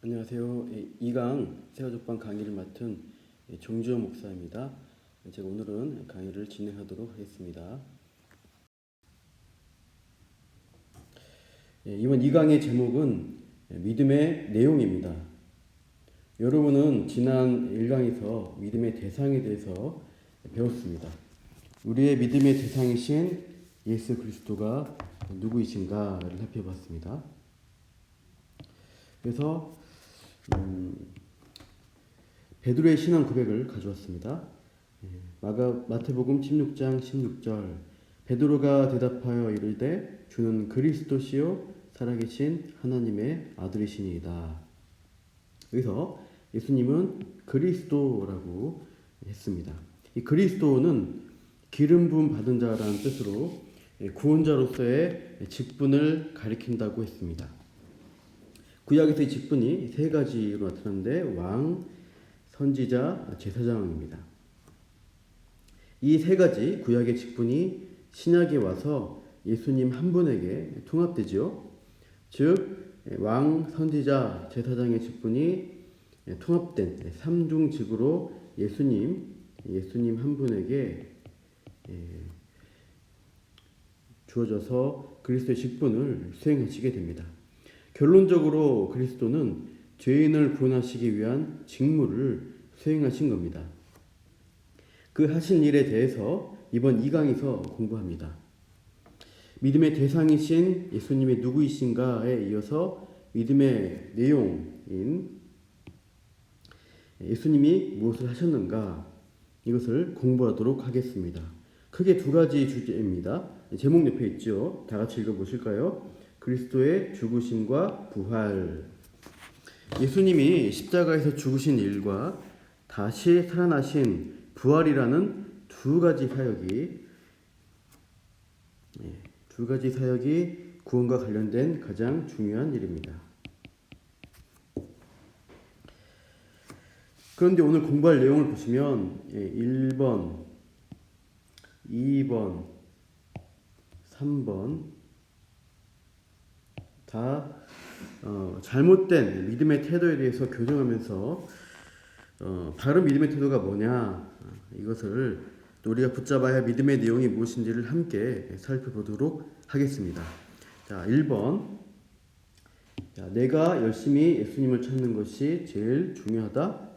안녕하세요. 2강 세가족방 강의를 맡은 정주영 목사입니다. 제가 오늘은 강의를 진행하도록 하겠습니다. 이번 2강의 제목은 믿음의 내용입니다. 여러분은 지난 1강에서 믿음의 대상에 대해서 배웠습니다. 우리의 믿음의 대상이신 예수 그리스도가 누구이신가를 살펴봤습니다. 그래서 베드로의 신앙 고백을 가져왔습니다. 마태복음 16장 16절 베드로가 대답하여 이르되 주는 그리스도시요 살아계신 하나님의 아들이시니이다. 여기서 예수님은 그리스도라고 했습니다. 이 그리스도는 기름 부음 받은 자라는 뜻으로 구원자로서의 직분을 가리킨다고 했습니다. 구약에서의 직분이 세 가지로 나타나는데 왕, 선지자, 제사장입니다. 이 세 가지 구약의 직분이 신약에 와서 예수님 한 분에게 통합되죠. 즉 왕, 선지자, 제사장의 직분이 통합된 삼중직으로 예수님 한 분에게 주어져서 그리스도의 직분을 수행하시게 됩니다. 결론적으로 그리스도는 죄인을 구원하시기 위한 직무를 수행하신 겁니다. 그 하신 일에 대해서 이번 2강에서 공부합니다. 믿음의 대상이신 예수님의 누구이신가에 이어서 믿음의 내용인 예수님이 무엇을 하셨는가 이것을 공부하도록 하겠습니다. 크게 두 가지 주제입니다. 제목 옆에 있죠. 다 같이 읽어보실까요? 그리스도의 죽으심과 부활. 예수님이 십자가에서 죽으신 일과 다시 살아나신 부활이라는 두 가지 사역이 구원과 관련된 가장 중요한 일입니다. 그런데 오늘 공부할 내용을 보시면 1번, 2번, 3번 다 잘못된 믿음의 태도에 대해서 교정하면서 바른 믿음의 태도가 뭐냐 이것을 우리가 붙잡아야 할 믿음의 내용이 무엇인지를 함께 살펴보도록 하겠습니다. 자, 1번. 자, 내가 열심히 예수님을 찾는 것이 제일 중요하다.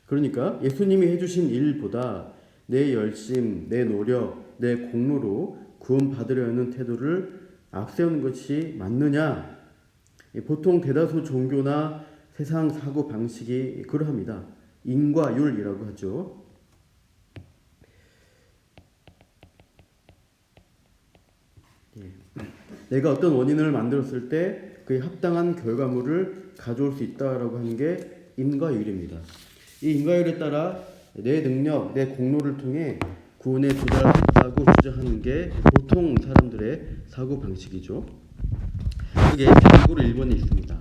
그러니까 예수님이 해주신 일보다 내 열심, 내 노력, 내 공로로 구원받으려 하는 태도를 앞세우는 것이 맞느냐? 보통 대다수 종교나 세상 사고 방식이 그러합니다. 인과 율이라고 하죠. 내가 어떤 원인을 만들었을 때 그에 합당한 결과물을 가져올 수 있다라고 하는 게 인과율입니다. 이 인과율에 따라 내 능력, 내 공로를 통해 구원에 도달할 수 있다고 주장하는 게 보통 사람들의 사고 방식이죠. 그게 참고로 1번에 있습니다.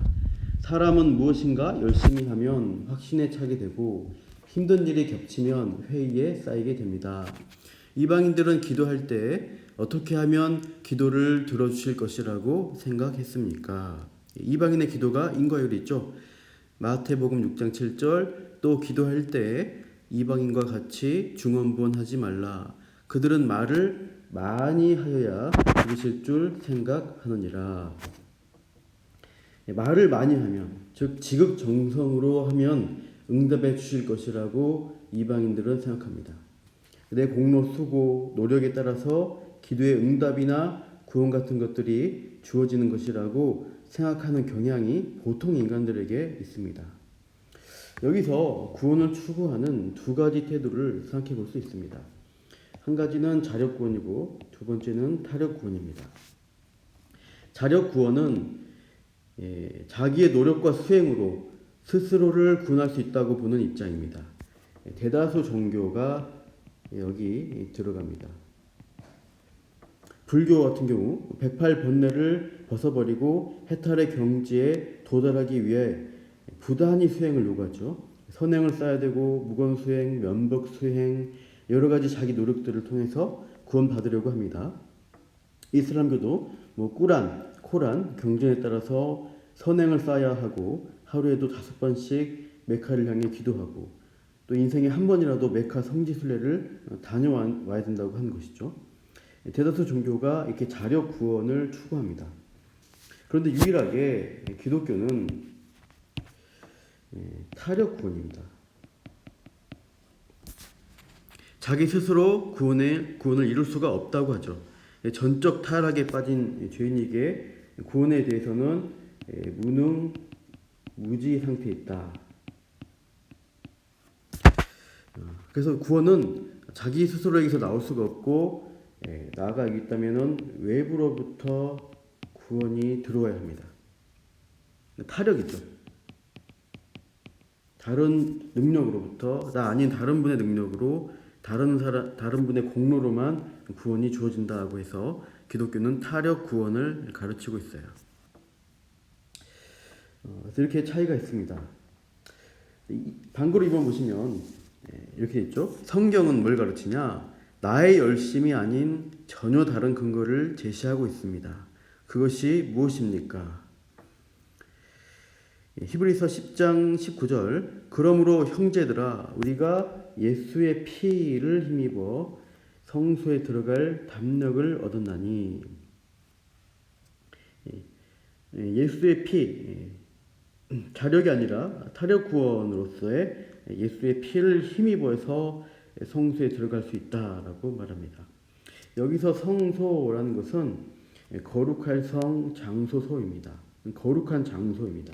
사람은 무엇인가 열심히 하면 확신에 차게 되고 힘든 일이 겹치면 회의에 쌓이게 됩니다. 이방인들은 기도할 때 어떻게 하면 기도를 들어주실 것이라고 생각했습니까? 이방인의 기도가 인과율이 있죠. 마태복음 6장 7절 또 기도할 때 이방인과 같이 중언부언하지 말라. 그들은 말을 많이 하여야 들으실 줄 생각하느니라. 말을 많이 하면, 즉 지극정성으로 하면 응답해 주실 것이라고 이방인들은 생각합니다. 내 공로, 수고, 노력에 따라서 기도의 응답이나 구원 같은 것들이 주어지는 것이라고 생각하는 경향이 보통 인간들에게 있습니다. 여기서 구원을 추구하는 두 가지 태도를 생각해 볼 수 있습니다. 한 가지는 자력 구원이고 두 번째는 타력 구원입니다. 자력 구원은 자기의 노력과 수행으로 스스로를 구원할 수 있다고 보는 입장입니다. 대다수 종교가 여기 들어갑니다. 불교 같은 경우 108번뇌를 벗어버리고 해탈의 경지에 도달하기 위해 부단히 수행을 요구하죠. 선행을 쌓아야 되고 무건 수행, 면복 수행 여러 가지 자기 노력들을 통해서 구원받으려고 합니다. 이슬람교도 꾸란, 코란, 경전에 따라서 선행을 쌓아야 하고 하루에도 5번씩 메카를 향해 기도하고 또 인생에 한 번이라도 메카 성지순례를 다녀와야 된다고 하는 것이죠. 대다수 종교가 이렇게 자력 구원을 추구합니다. 그런데 유일하게 기독교는 타력 구원입니다. 자기 스스로 구원을 이룰 수가 없다고 하죠. 전적 타락에 빠진 죄인에게 구원에 대해서는 무능, 무지 상태에 있다. 그래서 구원은 자기 스스로에게서 나올 수가 없고 나아가겠다면은 외부로부터 구원이 들어와야 합니다. 타력이죠. 다른 능력으로부터 나 아닌 다른 분의 능력으로 다른 분의 공로로만 구원이 주어진다고 해서 기독교는 타력 구원을 가르치고 있어요. 그래서 이렇게 차이가 있습니다. 방구로 입어 보시면 이렇게 있죠. 성경은 뭘 가르치냐? 나의 열심이 아닌 전혀 다른 근거를 제시하고 있습니다. 그것이 무엇입니까? 히브리서 10장 19절 그러므로 형제들아 우리가 예수의 피를 힘입어 성소에 들어갈 담력을 얻었나니 예수의 피 자력이 아니라 타력 구원으로서의 예수의 피를 힘입어서 성소에 들어갈 수 있다라고 말합니다. 여기서 성소라는 것은 거룩할 성 장소소입니다. 거룩한 장소입니다.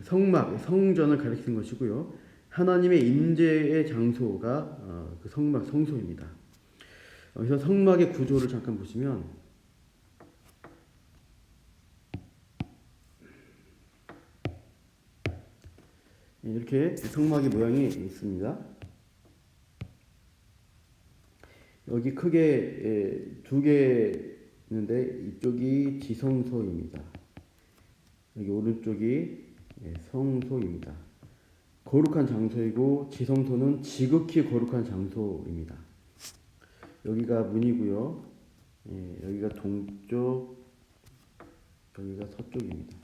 성막, 성전을 가리키는 것이고요. 하나님의 임재의 장소가 그 성막, 성소입니다. 그래서 성막의 구조를 잠깐 보시면 이렇게 성막의 모양이 있습니다. 여기 크게 두 개 있는데 이쪽이 지성소입니다. 여기 오른쪽이 성소입니다. 거룩한 장소이고 지성소는 지극히 거룩한 장소입니다. 여기가 문이고요. 여기가 동쪽, 여기가 서쪽입니다.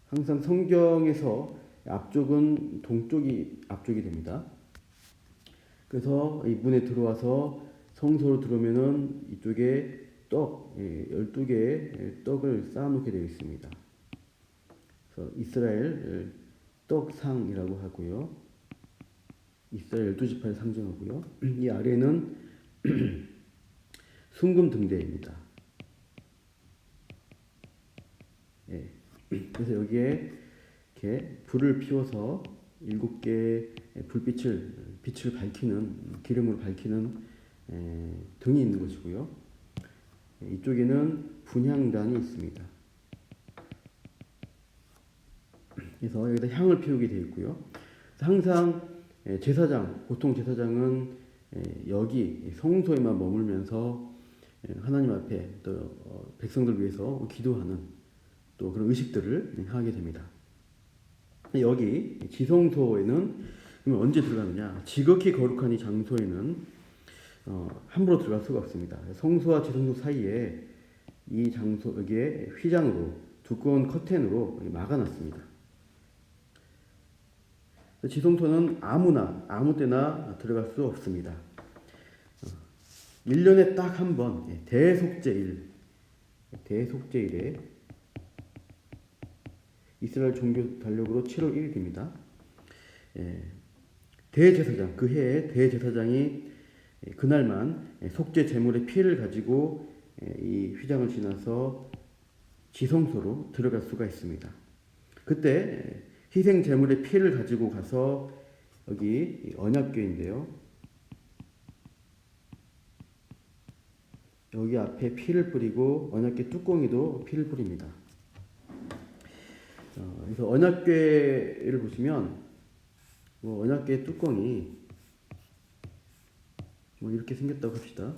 항상 성경에서 앞쪽은 동쪽이 앞쪽이 됩니다. 그래서 이 문에 들어와서 성소로 들어오면은 이쪽에 12개의 떡을 쌓아놓게 되어 있습니다. 그래서 이스라엘 떡상이라고 하고요. 이스라엘 12지파를 상징하고요. 이 아래는 순금 등대입니다. 그래서 여기에 이렇게 불을 피워서 7개의 빛을 밝히는 기름으로 밝히는 등이 있는 것이고요. 이쪽에는 분향단이 있습니다. 그래서 여기다 향을 피우게 되어 있고요. 항상 제사장, 보통 제사장은 여기 성소에만 머물면서 하나님 앞에 또 백성들 위해서 기도하는 또 그런 의식들을 하게 됩니다. 여기 지성소에는 그러면 언제 들어가느냐? 지극히 거룩한 이 장소에는 함부로 들어갈 수가 없습니다. 성소와 지성소 사이에 이 장소 여기에 휘장으로 두꺼운 커튼으로 막아놨습니다. 지성소는 아무나 아무 때나 들어갈 수 없습니다. 1년에 딱 한 번 대속제일에 이스라엘 종교 달력으로 7월 1일입니다. 대제사장 그 해에 대제사장이 그날만 속죄 제물의 피를 가지고 이 휘장을 지나서 지성소로 들어갈 수가 있습니다. 그때 희생 제물의 피를 가지고 가서 여기 언약궤인데요. 여기 앞에 피를 뿌리고 언약궤 뚜껑에도 피를 뿌립니다. 그래서 언약궤를 보시면 언약궤 뚜껑이 이렇게 생겼다고 합시다.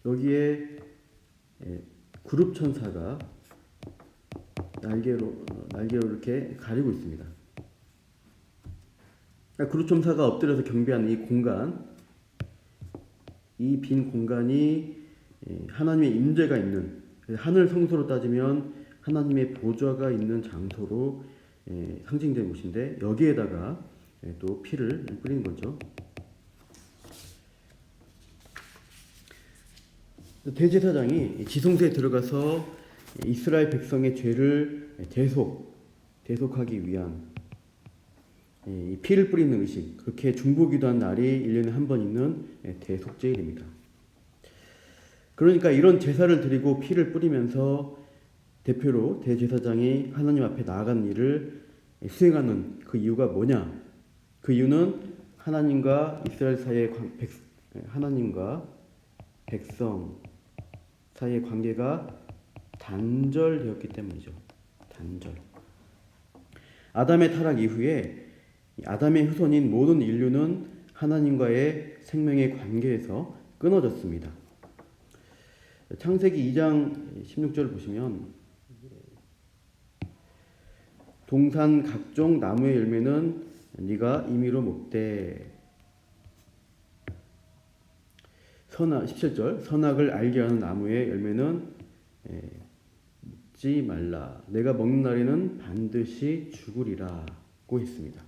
여기에 그룹 천사가 날개로 이렇게 가리고 있습니다. 그룹 천사가 엎드려서 경배하는 이 공간, 이 빈 공간이 하나님의 임재가 있는, 하늘 성소로 따지면 하나님의 보좌가 있는 장소로 상징된 곳인데, 여기에다가 또 피를 뿌리는 거죠. 대제사장이 지성소에 들어가서 이스라엘 백성의 죄를 대속하기 위한 이 피를 뿌리는 의식, 그렇게 중보기도한 날이 1년에 한 번 있는 대속제일입니다. 그러니까 이런 제사를 드리고 피를 뿌리면서 대표로 대제사장이 하나님 앞에 나아가는 일을 수행하는 그 이유가 뭐냐? 그 이유는 하나님과 이스라엘 사이의 하나님과 백성 사이의 관계가 단절되었기 때문이죠. 단절. 아담의 타락 이후에 아담의 후손인 모든 인류는 하나님과의 생명의 관계에서 끊어졌습니다. 창세기 2장 16절을 보시면 동산 각종 나무의 열매는 네가 임의로 먹되 17절 선악을 알게 하는 나무의 열매는 먹지 말라. 내가 먹는 날에는 반드시 죽으리라고 했습니다.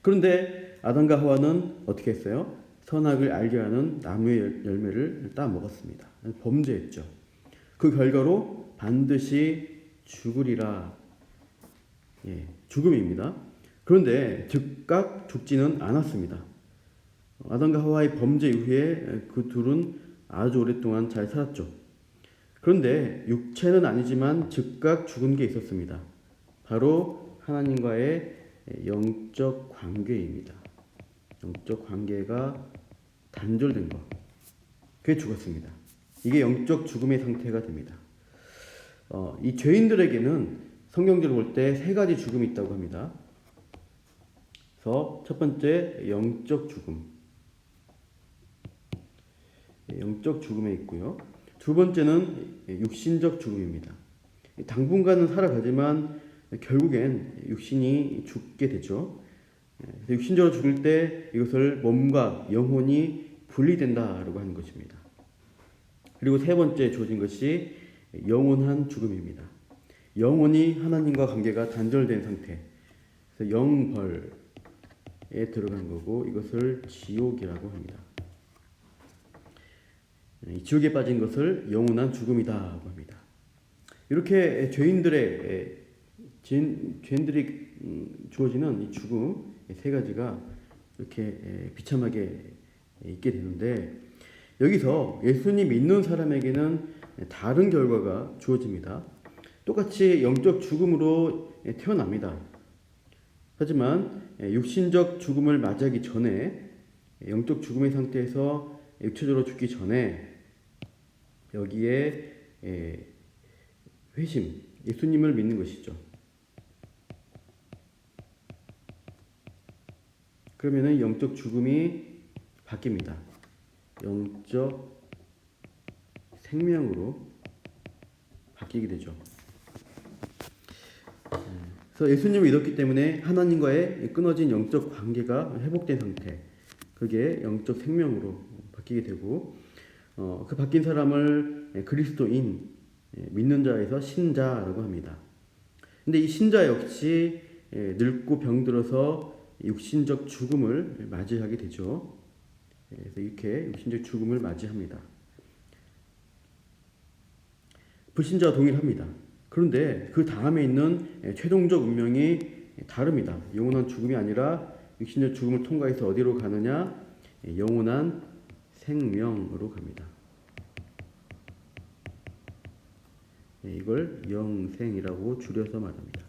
그런데 아담과 하와는 어떻게 했어요? 선악을 알게 하는 나무의 열매를 따 먹었습니다. 범죄했죠. 그 결과로 반드시 죽으리라. 죽음입니다. 그런데 즉각 죽지는 않았습니다. 아담과 하와의 범죄 이후에 그 둘은 아주 오랫동안 잘 살았죠. 그런데 육체는 아니지만 즉각 죽은 게 있었습니다. 바로 하나님과의 영적 관계입니다. 영적 관계가 단절된 것. 그게 죽었습니다. 이게 영적 죽음의 상태가 됩니다. 이 죄인들에게는 성경적으로 볼 때 세 가지 죽음이 있다고 합니다. 그래서 첫 번째 영적 죽음. 영적 죽음에 있고요. 두 번째는 육신적 죽음입니다. 당분간은 살아가지만 결국엔 육신이 죽게 되죠. 육신적으로 죽을 때 이것을 몸과 영혼이 분리된다라고 하는 것입니다. 그리고 세 번째 주어진 것이 영원한 죽음입니다. 영원히 하나님과 관계가 단절된 상태, 그래서 영벌에 들어간 거고 이것을 지옥이라고 합니다. 지옥에 빠진 것을 영원한 죽음이다고 합니다. 이렇게 죄인들이 주어지는 이 죽음 세 가지가 이렇게 비참하게 있게 되는데, 여기서 예수님 믿는 사람에게는 다른 결과가 주어집니다. 똑같이 영적 죽음으로 태어납니다. 하지만 육신적 죽음을 맞이하기 전에, 영적 죽음의 상태에서 육체적으로 죽기 전에 여기에 회심, 예수님을 믿는 것이죠. 그러면은 영적 죽음이 바뀝니다. 영적 생명으로 바뀌게 되죠. 그래서 예수님을 믿었기 때문에 하나님과의 끊어진 영적 관계가 회복된 상태, 그게 영적 생명으로 바뀌게 되고, 그 바뀐 사람을 그리스도인, 믿는 자에서 신자라고 합니다. 근데 이 신자 역시 늙고 병들어서 육신적 죽음을 맞이하게 되죠. 그래서 이렇게 육신적 죽음을 맞이합니다. 불신자와 동일합니다. 그런데 그 다음에 있는 최종적 운명이 다릅니다. 영원한 죽음이 아니라 육신적 죽음을 통과해서 어디로 가느냐? 영원한 생명으로 갑니다. 이걸 영생이라고 줄여서 말합니다.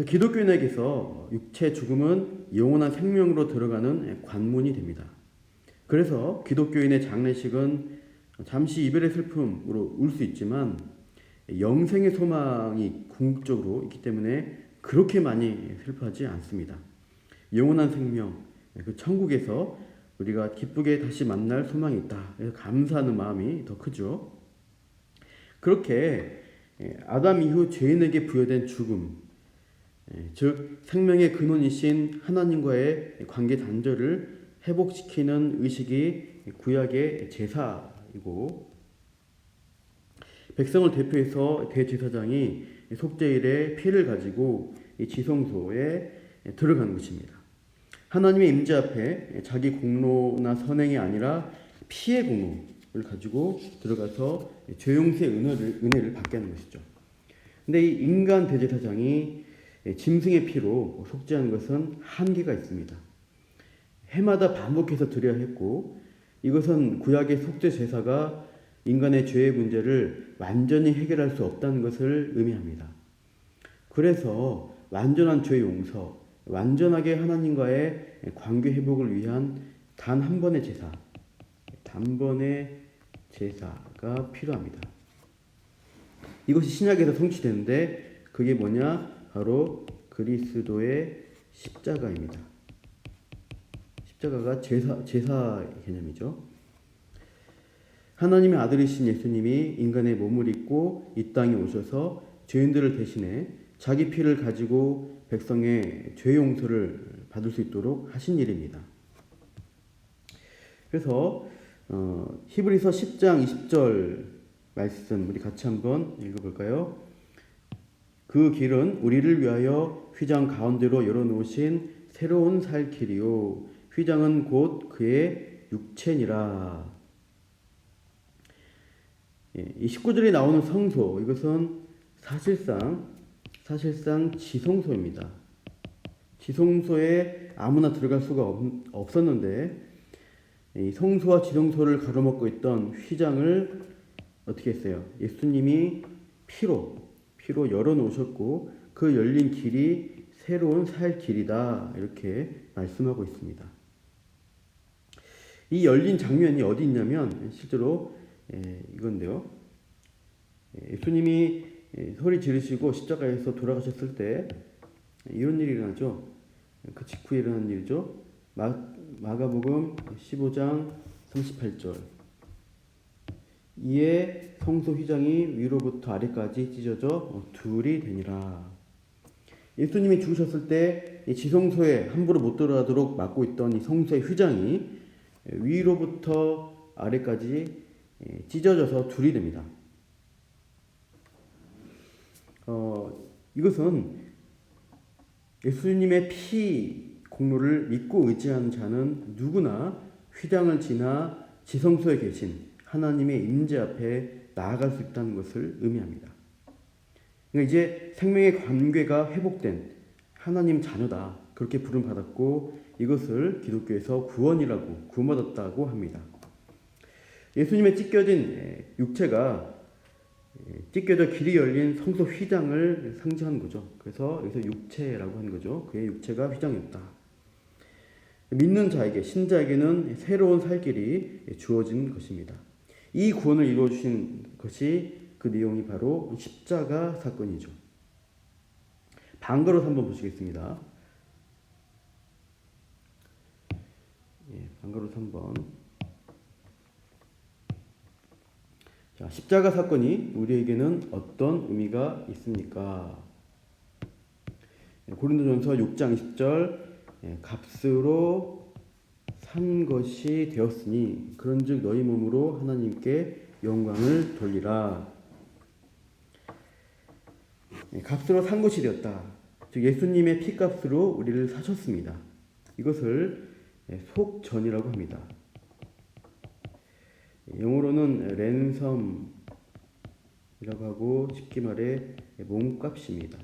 기독교인에게서 육체 죽음은 영원한 생명으로 들어가는 관문이 됩니다. 그래서 기독교인의 장례식은 잠시 이별의 슬픔으로 울 수 있지만 영생의 소망이 궁극적으로 있기 때문에 그렇게 많이 슬퍼하지 않습니다. 영원한 생명, 그 천국에서 우리가 기쁘게 다시 만날 소망이 있다. 그래서 감사하는 마음이 더 크죠. 그렇게 아담 이후 죄인에게 부여된 죽음, 즉 생명의 근원이신 하나님과의 관계 단절을 회복시키는 의식이 구약의 제사이고, 백성을 대표해서 대제사장이 속죄일에 피를 가지고 이 지성소에 들어가는 것입니다. 하나님의 임재 앞에 자기 공로나 선행이 아니라 피의 공로를 가지고 들어가서 죄 용서의 은혜를 받게 하는 것이죠. 근데 이 인간 대제사장이 짐승의 피로 속죄하는 것은 한계가 있습니다. 해마다 반복해서 드려야 했고, 이것은 구약의 속죄 제사가 인간의 죄의 문제를 완전히 해결할 수 없다는 것을 의미합니다. 그래서 완전한 죄 용서, 완전하게 하나님과의 관계 회복을 위한 단 한 번의 제사, 단번의 제사가 필요합니다. 이것이 신약에서 성취되는데 그게 뭐냐? 바로 그리스도의 십자가입니다. 십자가가 제사 개념이죠. 하나님의 아들이신 예수님이 인간의 몸을 입고 이 땅에 오셔서 죄인들을 대신해 자기 피를 가지고 백성의 죄 용서를 받을 수 있도록 하신 일입니다. 그래서 히브리서 10장 20절 말씀 우리 같이 한번 읽어볼까요? 그 길은 우리를 위하여 휘장 가운데로 열어놓으신 새로운 살 길이요 휘장은 곧 그의 육체니라. 이 19절에 나오는 성소, 이것은 사실상 지성소입니다. 지성소에 아무나 들어갈 수가 없었는데 이 성소와 지성소를 가로막고 있던 휘장을 어떻게 했어요? 예수님이 피로 열어놓으셨고 그 열린 길이 새로운 살 길이다, 이렇게 말씀하고 있습니다. 이 열린 장면이 어디 있냐면 실제로 이건데요. 예수님이 소리 지르시고 십자가에서 돌아가셨을 때 이런 일이 일어나죠. 그 직후에 일어난 일이죠. 마가복음 15장 38절. 이에 성소 휘장이 위로부터 아래까지 찢어져 둘이 되니라. 예수님이 죽으셨을 때 지성소에 함부로 못 들어가도록 막고 있던 이 성소의 휘장이 위로부터 아래까지 찢어져서 둘이 됩니다. 이것은 예수님의 피 공로를 믿고 의지하는 자는 누구나 휘장을 지나 지성소에 계신 하나님의 임재 앞에 나아갈 수 있다는 것을 의미합니다. 그러니까 이제 생명의 관계가 회복된 하나님 자녀다, 그렇게 부름받았고 이것을 기독교에서 구원이라고 구원받았다고 합니다. 예수님의 찢겨진 육체가 찢겨져 길이 열린 성소 휘장을 상징하는 거죠. 그래서 여기서 육체라고 하는 거죠. 그의 육체가 휘장이었다. 믿는 자에게, 신자에게는 새로운 살 길이 주어진 것입니다. 이 구원을 이루어 주신 것이, 그 내용이 바로 십자가 사건이죠. 방가로서 한번 보시겠습니다. 방가로서 한번. 자, 십자가 사건이 우리에게는 어떤 의미가 있습니까? 고린도전서 6장 20절, 값으로 산 것이 되었으니 그런즉 너희 몸으로 하나님께 영광을 돌리라. 값으로 산 것이 되었다. 즉 예수님의 피값으로 우리를 사셨습니다. 이것을 속전이라고 합니다. 영어로는 랜섬이라고 하고 쉽게 말해 몸값입니다.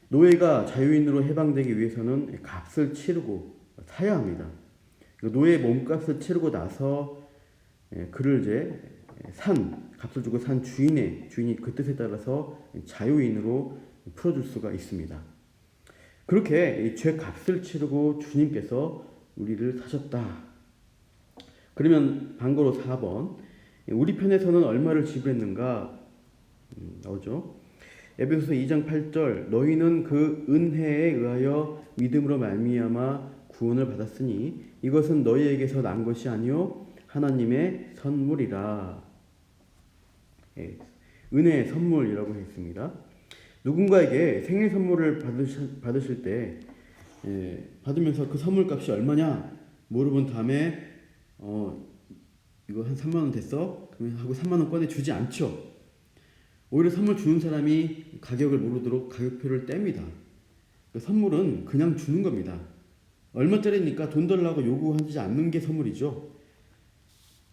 노예가 자유인으로 해방되기 위해서는 값을 치르고 사야 합니다. 노예의 몸값을 치르고 나서 그를 이제 값을 주고 산 주인이 그 뜻에 따라서 자유인으로 풀어줄 수가 있습니다. 그렇게 죄 값을 치르고 주님께서 우리를 사셨다. 그러면 방거로 4번, 우리 편에서는 얼마를 지불했는가 나오죠. 에베소서 2장 8절, 너희는 그 은혜에 의하여 믿음으로 말미암아 구원을 받았으니 이것은 너희에게서 난 것이 아니요 하나님의 선물이라. 은혜의 선물이라고 했습니다. 누군가에게 생일 선물을 받으실 때 받으면서 그 선물 값이 얼마냐 물어본 다음에 이거 한 3만 원 됐어? 그러면 하고 3만 원 꺼내 주지 않죠. 오히려 선물 주는 사람이 가격을 모르도록 가격표를 뗍니다. 그 선물은 그냥 주는 겁니다. 얼마짜리니까 돈 달라고 요구하지 않는 게 선물이죠.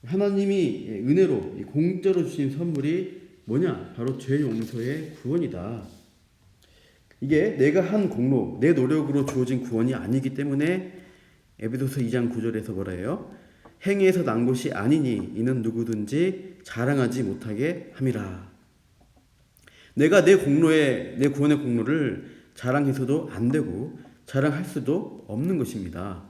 하나님이 은혜로 공짜로 주신 선물이 뭐냐? 바로 죄 용서의 구원이다. 이게 내가 한 공로, 내 노력으로 주어진 구원이 아니기 때문에 에베소서 2장 9절에서 뭐라 해요? 행위에서 난 것이 아니니 이는 누구든지 자랑하지 못하게 함이라. 내가 내 구원의 공로를 자랑해서도 안 되고 자랑할 수도 없는 것입니다.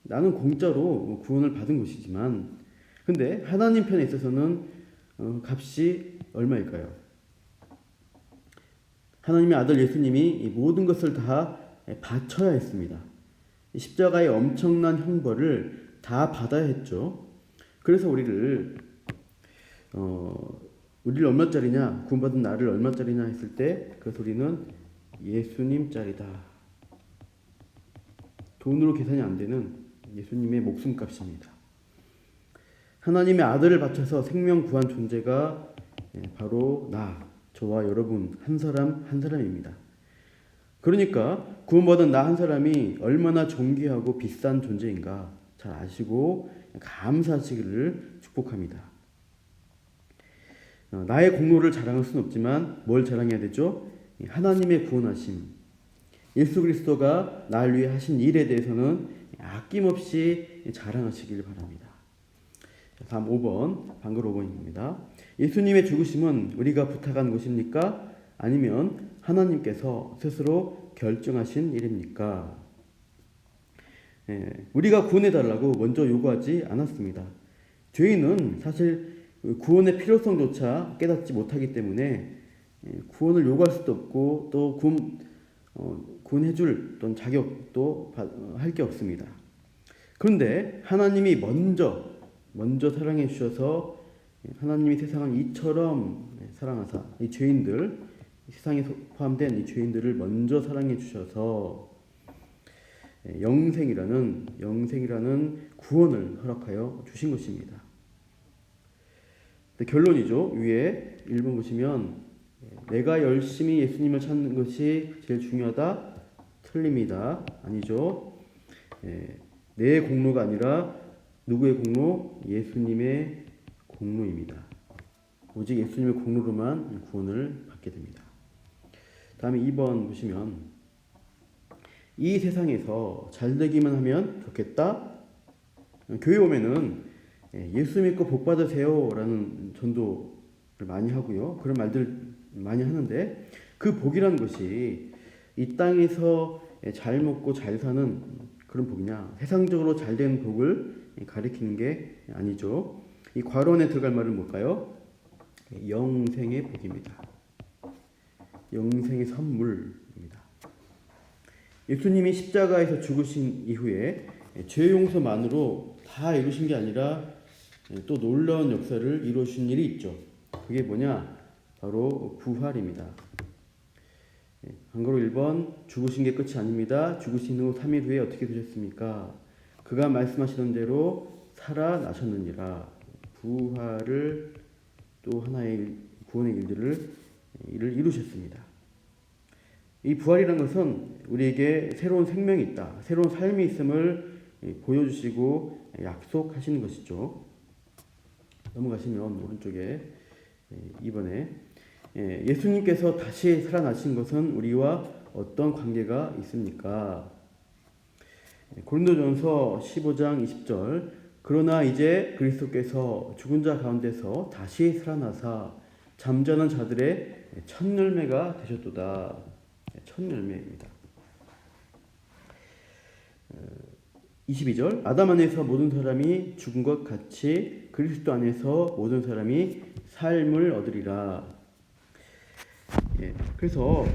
나는 공짜로 구원을 받은 것이지만 근데 하나님 편에 있어서는 값이 얼마일까요? 하나님의 아들 예수님이 이 모든 것을 다 바쳐야 했습니다. 십자가의 엄청난 형벌을 다 받아야 했죠. 그래서 우리를 얼마짜리냐, 구원받은 나를 얼마짜리냐 했을 때 그 소리는 예수님짜리다. 돈으로 계산이 안 되는 예수님의 목숨값입니다. 하나님의 아들을 바쳐서 생명 구한 존재가 바로 저와 여러분 한 사람 한 사람입니다. 그러니까 구원받은 나 한 사람이 얼마나 존귀하고 비싼 존재인가 잘 아시고 감사하시기를 축복합니다. 나의 공로를 자랑할 수는 없지만 뭘 자랑해야 되죠? 하나님의 구원하심, 예수 그리스도가 나를 위해 하신 일에 대해서는 아낌없이 자랑하시길 바랍니다. 다음 5번, 방글 5번입니다. 예수님의 죽으심은 우리가 부탁한 것입니까? 아니면 하나님께서 스스로 결정하신 일입니까? 우리가 구원해달라고 먼저 요구하지 않았습니다. 죄인은 사실 구원의 필요성조차 깨닫지 못하기 때문에 구원을 요구할 수도 없고 또 구원해줄 어떤 자격도 할 게 없습니다. 그런데 하나님이 먼저 사랑해 주셔서 하나님이 세상을 이처럼 사랑하사 이 죄인들, 세상에 포함된 이 죄인들을 먼저 사랑해 주셔서 영생이라는 구원을 허락하여 주신 것입니다. 결론이죠. 위에 1번 보시면 내가 열심히 예수님을 찾는 것이 제일 중요하다? 틀립니다. 아니죠. 내 공로가 아니라 누구의 공로? 예수님의 공로입니다. 오직 예수님의 공로로만 구원을 받게 됩니다. 다음에 2번 보시면 이 세상에서 잘되기만 하면 좋겠다. 교회 오면은 예수 믿고 복 받으세요 라는 전도를 많이 하고요. 그런 말들 많이 하는데 그 복이라는 것이 이 땅에서 잘 먹고 잘 사는 그런 복이냐, 세상적으로 잘 되는 복을 가리키는 게 아니죠. 이 괄호안에 들어갈 말은 뭘까요? 영생의 복입니다. 영생의 선물입니다. 예수님이 십자가에서 죽으신 이후에 죄 용서만으로 다 이루신 게 아니라 또 놀라운 역사를 이루신 일이 있죠. 그게 뭐냐? 바로 부활입니다. 한글로 1번 죽으신 게 끝이 아닙니다. 죽으신 후 3일 후에 어떻게 되셨습니까? 그가 말씀하시던 대로 살아나셨느니라. 부활을 또 하나의 구원의 일을 이루셨습니다. 이 부활이라는 것은 우리에게 새로운 생명이 있다, 새로운 삶이 있음을 보여주시고 약속하시는 것이죠. 넘어가시면 오른쪽에 2번에 예수님께서 다시 살아나신 것은 우리와 어떤 관계가 있습니까? 고린도전서 15장 20절 그러나 이제 그리스도께서 죽은 자 가운데서 다시 살아나사 잠자는 자들의 첫 열매가 되셨도다. 첫 열매입니다. 22절 아담 안에서 모든 사람이 죽은 것 같이 그리스도 안에서 모든 사람이 삶을 얻으리라. 그래서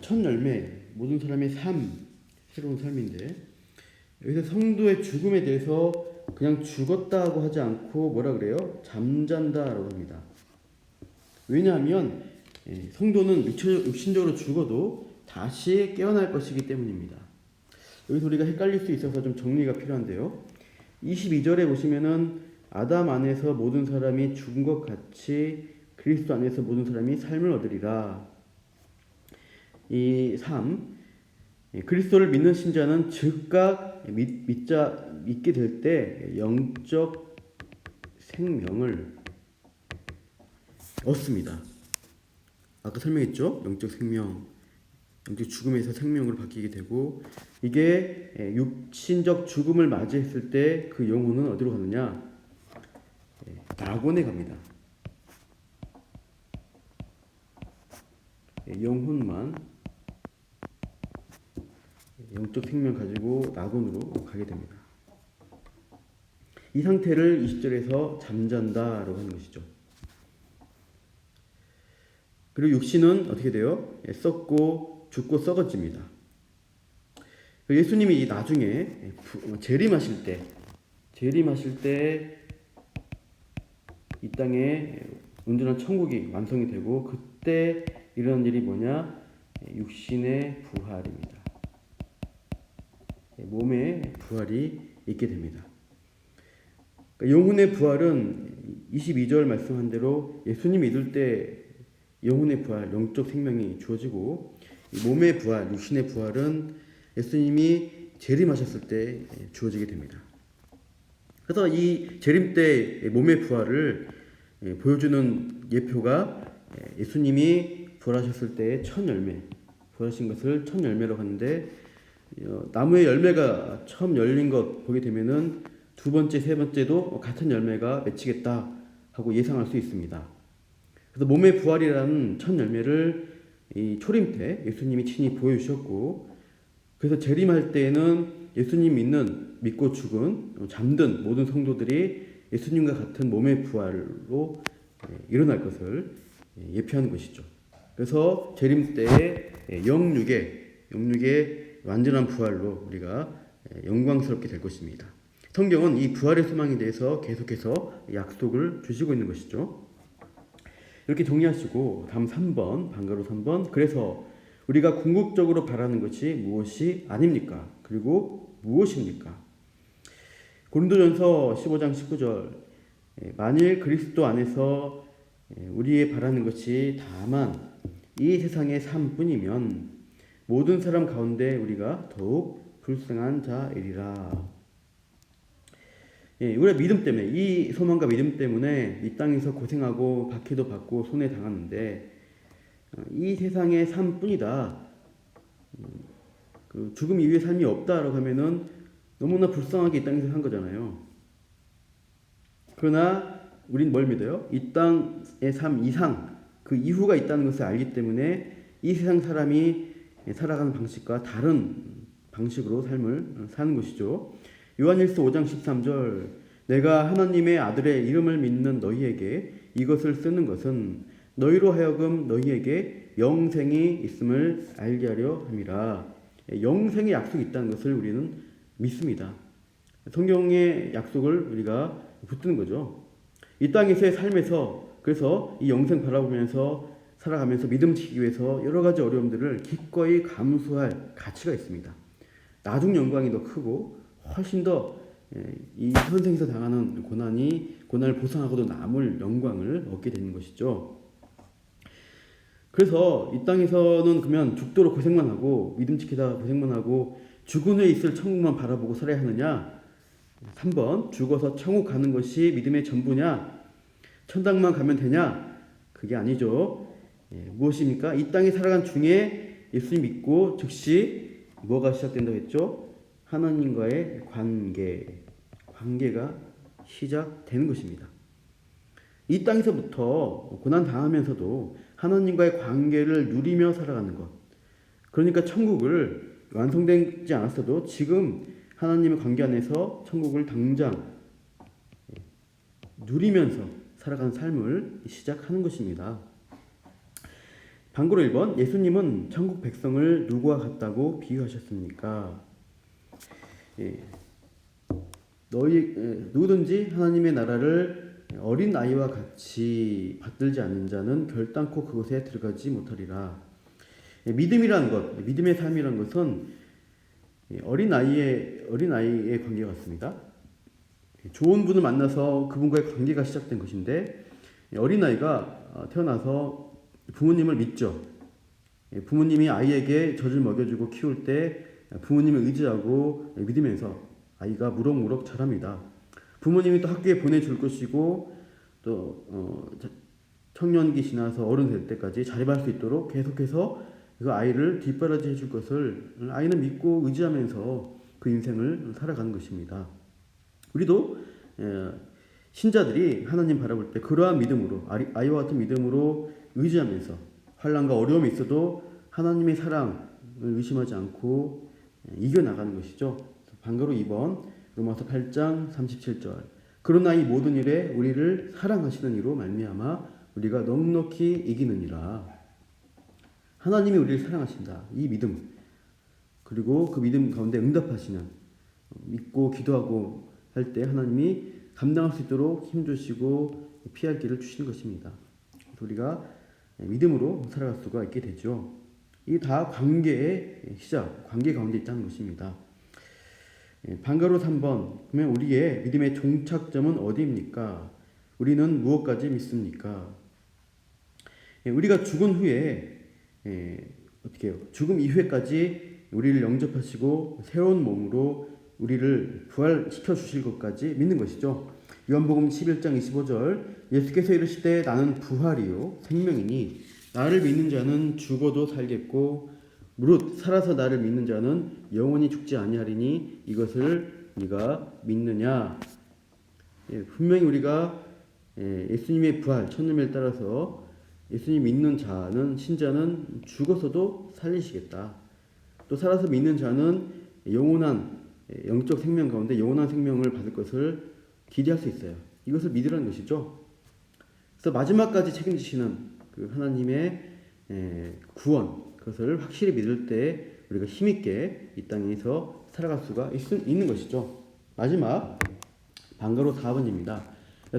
첫 열매, 모든 사람의 삶, 새로운 삶인데 여기서 성도의 죽음에 대해서 그냥 죽었다고 하지 않고 뭐라 그래요? 잠잔다라고 합니다. 왜냐하면 성도는 육신적으로 죽어도 다시 깨어날 것이기 때문입니다. 여기서 우리가 헷갈릴 수 있어서 좀 정리가 필요한데요. 22절에 보시면은 아담 안에서 모든 사람이 죽은 것 같이 그리스도 안에서 모든 사람이 삶을 얻으리라. 이 3. 그리스도를 믿는 신자는 즉각 믿게 될 때 영적 생명을 얻습니다. 아까 설명했죠? 영적 생명, 영적 죽음에서 생명으로 바뀌게 되고, 이게 육신적 죽음을 맞이했을 때 그 영혼은 어디로 가느냐? 낙원에 갑니다. 영혼만 영적 생명 가지고 낙원으로 가게 됩니다. 이 상태를 20절에서 잠잔다라고 하는 것이죠. 그리고 육신은 어떻게 돼요? 썩고 죽고 썩어집니다. 예수님이 나중에 재림하실 때 이 땅에 온전한 천국이 완성이 되고, 그때 일어난 일이 뭐냐? 육신의 부활입니다. 몸의 부활이 있게 됩니다. 영혼의 부활은 22절 말씀한 대로 예수님 믿을 때 영혼의 부활, 영적 생명이 주어지고, 몸의 부활, 육신의 부활은 예수님이 재림하셨을 때 주어지게 됩니다. 그래서 이 재림 때 몸의 부활을 보여주는 예표가 예수님이 부활하셨을 때의 첫 열매, 부활하신 것을 첫 열매라고 하는데, 나무의 열매가 처음 열린 것 보게 되면은 두 번째, 세 번째도 같은 열매가 맺히겠다 하고 예상할 수 있습니다. 그래서 몸의 부활이라는 첫 열매를 이 초림 때 예수님이 친히 보여주셨고, 그래서 재림할 때에는 예수님 믿고 죽은 잠든 모든 성도들이 예수님과 같은 몸의 부활로 일어날 것을 예표하는 것이죠. 그래서 재림 때에 영육의 완전한 부활로 우리가 영광스럽게 될 것입니다. 성경은 이 부활의 소망에 대해서 계속해서 약속을 주시고 있는 것이죠. 이렇게 정리하시고 다음 3번, 방가로 3번. 그래서 우리가 궁극적으로 바라는 것이 무엇이 아닙니까? 그리고 무엇입니까? 고린도전서 15장 19절. 만일 그리스도 안에서 우리의 바라는 것이 다만 이 세상의 삶뿐이면 모든 사람 가운데 우리가 더욱 불쌍한 자이리라. 우리가 믿음 때문에, 이 소망과 믿음 때문에 이 땅에서 고생하고 박해도 받고 손해 당하는데, 이 세상의 삶뿐이다, 그 죽음 이후의 삶이 없다라고 하면은 너무나 불쌍하게 이 땅에서 산 거잖아요. 그러나 우린 뭘 믿어요? 이 땅의 삶 이상, 그 이후가 있다는 것을 알기 때문에 이 세상 사람이 살아가는 방식과 다른 방식으로 삶을 사는 것이죠. 요한일서 5장 13절. 내가 하나님의 아들의 이름을 믿는 너희에게 이것을 쓰는 것은 너희로 하여금 너희에게 영생이 있음을 알게 하려 함이라. 영생의 약속이 있다는 것을 우리는 믿습니다. 성경의 약속을 우리가 붙드는 거죠. 이 땅에서의 삶에서, 그래서 이 영생 바라보면서 살아가면서 믿음 지키기 위해서 여러 가지 어려움들을 기꺼이 감수할 가치가 있습니다. 나중 영광이 더 크고 훨씬 더 이 현생에서 당하는 고난을 보상하고도 남을 영광을 얻게 되는 것이죠. 그래서 이 땅에서는 그러면 죽도록 고생만 하고 믿음 지키다가 고생만 하고 죽은 후에 있을 천국만 바라보고 살아야 하느냐? 3번. 죽어서 천국 가는 것이 믿음의 전부냐? 천당만 가면 되냐? 그게 아니죠. 무엇입니까? 이 땅에 살아간 중에 예수님 믿고 즉시 뭐가 시작된다고 했죠? 하나님과의 관계가 시작되는 것입니다. 이 땅에서부터 고난 당하면서도 하나님과의 관계를 누리며 살아가는 것. 그러니까 천국을 완성되지 않았어도 지금 하나님의 관계 안에서 천국을 당장 누리면서 살아가는 삶을 시작하는 것입니다. 방구로 1번. 예수님은 천국 백성을 누구와 같다고 비유하셨습니까? 누구든지 하나님의 나라를 어린 아이와 같이 받들지 않는 자는 결단코 그곳에 들어가지 못하리라. 믿음이라는 것, 믿음의 삶이라는 것은 어린 아이의 관계 같습니다. 좋은 분을 만나서 그분과의 관계가 시작된 것인데 어린 아이가 태어나서 부모님을 믿죠. 부모님이 아이에게 젖을 먹여주고 키울 때 부모님을 의지하고 믿으면서 아이가 무럭무럭 자랍니다. 부모님이 또 학교에 보내줄 것이고 또 청년기 지나서 어른 될 때까지 자립할 수 있도록 계속해서 그 아이를 뒷바라지 해줄 것을 아이는 믿고 의지하면서 그 인생을 살아가는 것입니다. 우리도 신자들이 하나님 바라볼 때 그러한 믿음으로 아이와 같은 믿음으로 의지하면서 환난과 어려움이 있어도 하나님의 사랑을 의심하지 않고 이겨나가는 것이죠. 방가로 2번 로마서 8장 37절 그러나 이 모든 일에 우리를 사랑하시는 이로 말미암아 우리가 넉넉히 이기느니라. 하나님이 우리를 사랑하신다. 이 믿음 그리고 그 믿음 가운데 응답하시는 믿고 기도하고 할 때 하나님이 감당할 수 있도록 힘주시고 피할 길을 주시는 것입니다. 우리가 믿음으로 살아갈 수가 있게 되죠. 이게 다 관계의 시작, 관계 가운데 있다는 것입니다. 방가로 3번 그러면 우리의 믿음의 종착점은 어디입니까? 우리는 무엇까지 믿습니까? 우리가 죽은 후에 어떻게 해요? 죽음 이후에까지 우리를 영접하시고 새로운 몸으로 우리를 부활시켜 주실 것까지 믿는 것이죠. 요한복음 11장 25절 예수께서 이르시되 나는 부활이요 생명이니 나를 믿는 자는 죽어도 살겠고 무릇 살아서 나를 믿는 자는 영원히 죽지 아니하리니 이것을 네가 믿느냐. 분명히 우리가 예수님의 부활 천년을 따라서 예수님 믿는 자는 신자는 죽어서도 살리시겠다. 또 살아서 믿는 자는 영원한 영적 생명 가운데 영원한 생명을 받을 것을 기대할 수 있어요. 이것을 믿으라는 것이죠. 그래서 마지막까지 책임지시는 그 하나님의 구원 그것을 확실히 믿을 때 우리가 힘있게 이 땅에서 살아갈 수가 있는 것이죠. 마지막 방가로 4번입니다.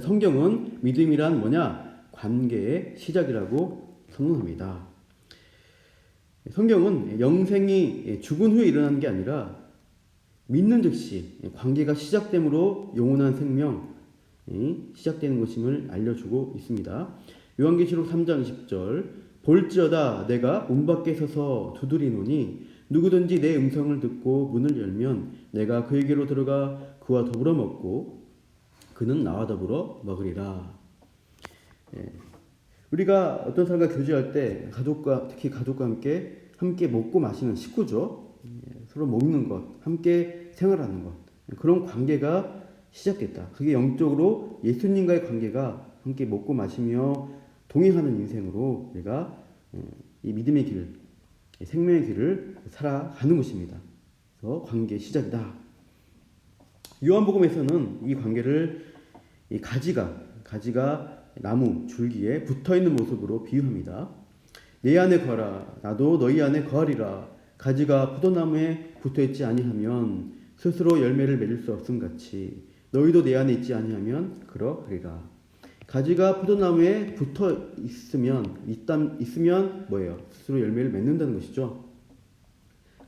성경은 믿음이란 뭐냐? 관계의 시작이라고 선언합니다. 성경은 영생이 죽은 후에 일어나는 게 아니라 믿는 즉시 관계가 시작됨으로 영원한 생명이 시작되는 것임을 알려주고 있습니다. 요한계시록 3장 20절 볼지어다 내가 문 밖에 서서 두드리노니 누구든지 내 음성을 듣고 문을 열면 내가 그에게로 들어가 그와 더불어 먹고 그는 나와 더불어 먹으리라. 우리가 어떤 사람과 교제할 때 특히 가족과 함께 먹고 마시는 식구죠. 서로 먹는 것, 함께 생활하는 것, 그런 관계가 시작됐다. 그게 영적으로 예수님과의 관계가 함께 먹고 마시며 동행하는 인생으로 우리가 이 믿음의 길, 생명의 길을 살아가는 것입니다. 그래서 관계의 시작이다. 요한복음에서는 이 관계를 이 가지가 나무 줄기에 붙어있는 모습으로 비유합니다. 내 안에 거하라 나도 너희 안에 거하리라. 가지가 포도나무에 붙어있지 아니하면 스스로 열매를 맺을 수 없음같이 너희도 내 안에 있지 아니하면 그러하리라. 가지가 포도나무에 붙어 있으면 뭐예요? 스스로 열매를 맺는다는 것이죠.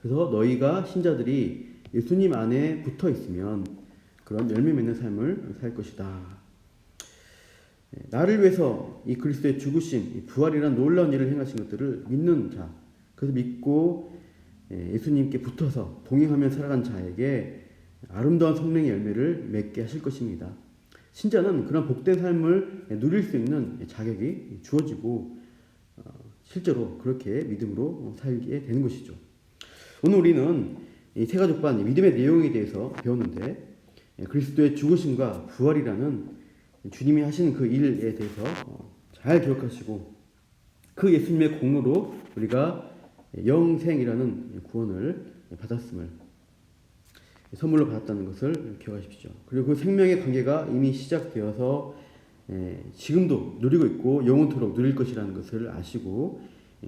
그래서 너희가 신자들이 예수님 안에 붙어 있으면 그런 열매 맺는 삶을 살 것이다. 나를 위해서 이 그리스도의 죽으심, 이 부활이란 놀라운 일을 행하신 것들을 믿는 자, 그래서 믿고 예수님께 붙어서 동행하며 살아간 자에게 아름다운 성령의 열매를 맺게 하실 것입니다. 신자는 그런 복된 삶을 누릴 수 있는 자격이 주어지고 실제로 그렇게 믿음으로 살게 되는 것이죠. 오늘 우리는 이 세가족반 믿음의 내용에 대해서 배웠는데 그리스도의 죽으심과 부활이라는 주님이 하신 그 일에 대해서 잘 기억하시고 그 예수님의 공로로 우리가 영생이라는 구원을 받았음을 선물로 받았다는 것을 기억하십시오. 그리고 그 생명의 관계가 이미 시작되어서 지금도 누리고 있고 영원토록 누릴 것이라는 것을 아시고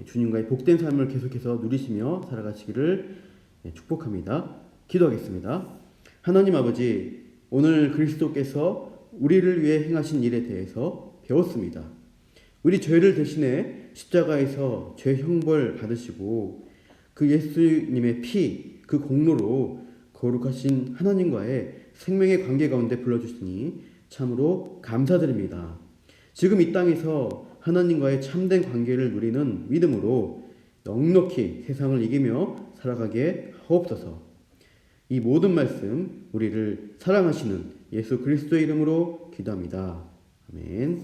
주님과의 복된 삶을 계속해서 누리시며 살아가시기를 축복합니다. 기도하겠습니다. 하나님 아버지, 오늘 그리스도께서 우리를 위해 행하신 일에 대해서 배웠습니다. 우리 죄를 대신해 십자가에서 죄 형벌 받으시고 그 예수님의 피, 그 공로로 거룩하신 하나님과의 생명의 관계 가운데 불러주시니 참으로 감사드립니다. 지금 이 땅에서 하나님과의 참된 관계를 누리는 믿음으로 넉넉히 세상을 이기며 살아가게 하옵소서. 이 모든 말씀 우리를 사랑하시는 예수 그리스도의 이름으로 기도합니다. 아멘.